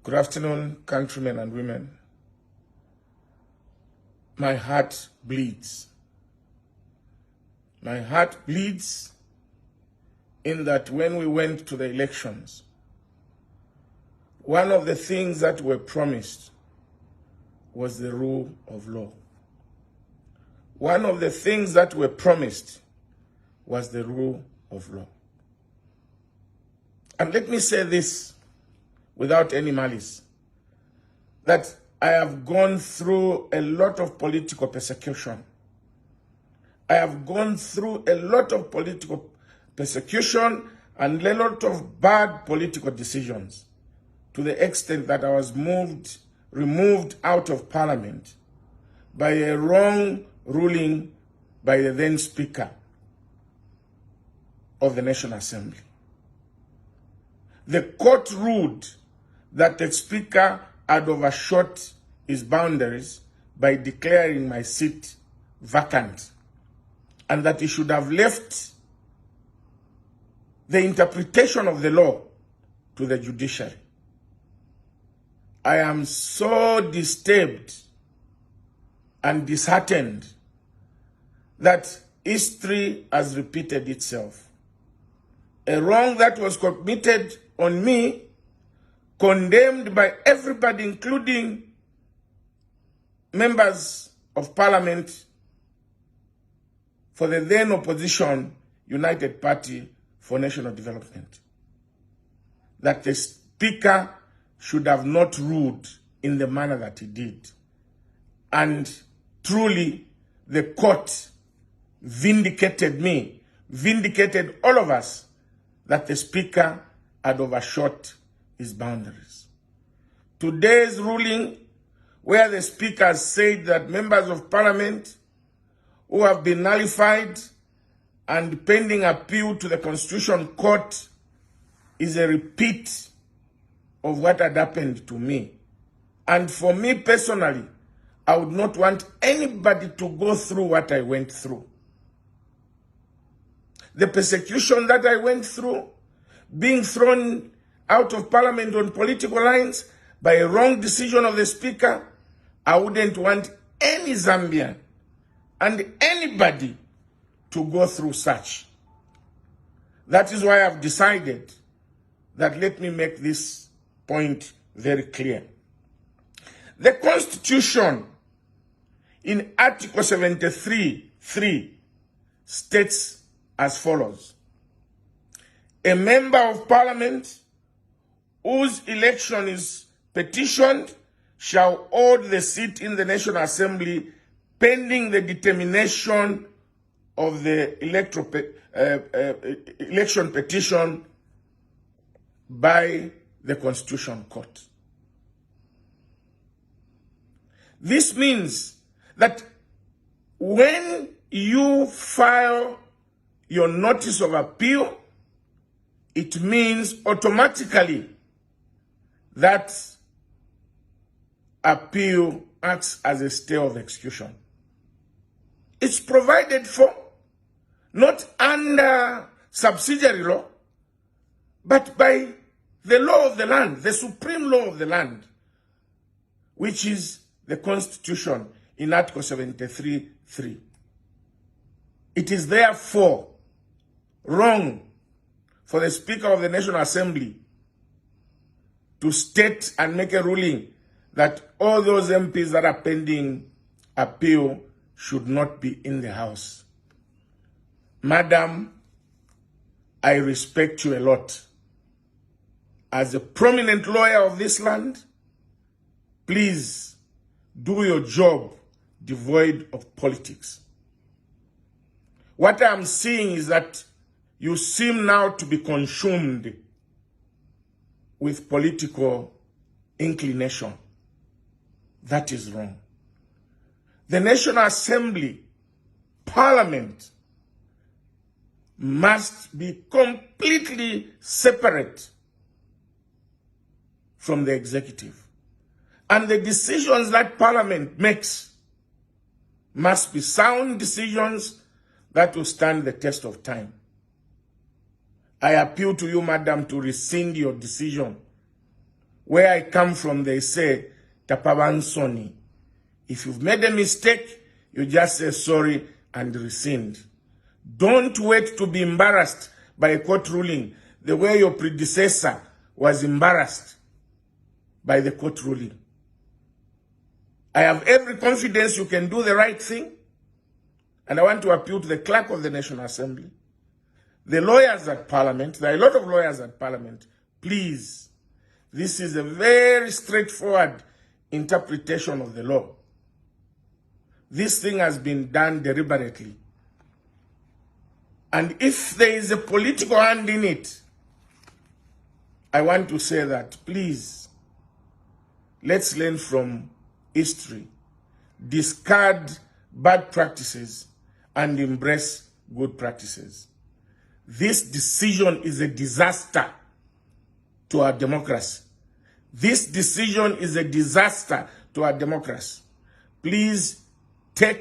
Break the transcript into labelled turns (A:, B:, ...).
A: Good afternoon, countrymen and women. My heart bleeds. My heart bleeds in that when we went to the elections, one of the things that were promised was the rule of law. One of the things that were promised was the rule of law. And let me say this without any malice, that I have gone through a lot of political persecution. I have gone through a lot of political persecution and a lot of bad political decisions, to the extent that I was removed out of parliament by a wrong ruling by the then Speaker of the National Assembly. The court ruled that the Speaker had overshot his boundaries by declaring my seat vacant, and that he should have left the interpretation of the law to the judiciary. I am so disturbed and disheartened that history has repeated itself. A wrong that was committed on me, condemned by everybody, including members of parliament for the then opposition United Party for National Development, that the Speaker should have not ruled in the manner that he did. And truly, the court vindicated me, vindicated all of us, that the Speaker had overshot his boundaries. Today's ruling, where the Speaker has said that members of Parliament who have been nullified and pending appeal to the Constitution Court, is a repeat of what had happened to me. And for me personally, I would not want anybody to go through what I went through. The persecution that I went through, being thrown out of parliament on political lines by a wrong decision of the Speaker, I wouldn't want any Zambian and anybody to go through such. That is why I've decided that let me make this point very clear. The Constitution in Article 73(3) states as follows: a member of Parliament whose election is petitioned shall hold the seat in the National Assembly pending the determination of the election petition by the Constitution Court. This means that when you file your notice of appeal, it means automatically that appeal acts as a stay of execution. It's provided for, not under subsidiary law, but by the law of the land, the supreme law of the land, which is the Constitution in Article 73(3). It is therefore wrong for the Speaker of the National Assembly to state and make a ruling that all those MPs that are pending appeal should not be in the House. Madam, I respect you a lot. As a prominent lawyer of this land, please do your job devoid of politics. What I'm seeing is that you seem now to be consumed with political inclination. That is wrong. The National Assembly, Parliament, must be completely separate from the executive. And the decisions that Parliament makes must be sound decisions that will stand the test of time. I appeal to you, madam, to rescind your decision Where I come from, they say, Tapabansoni. If you've made a mistake, you just say sorry and rescind. Don't wait to be embarrassed by a court ruling the way your predecessor was embarrassed by the court ruling. I have every confidence you can do the right thing, and I want to appeal to the clerk of the National Assembly, the lawyers at Parliament. There are a lot of lawyers at Parliament. Please, this is a very straightforward interpretation of the law. This thing has been done deliberately. And if there is a political hand in it, I want to say that, please, let's learn from history, discard bad practices, and embrace good practices. This decision is a disaster to our democracy. This decision is a disaster to our democracy. Please take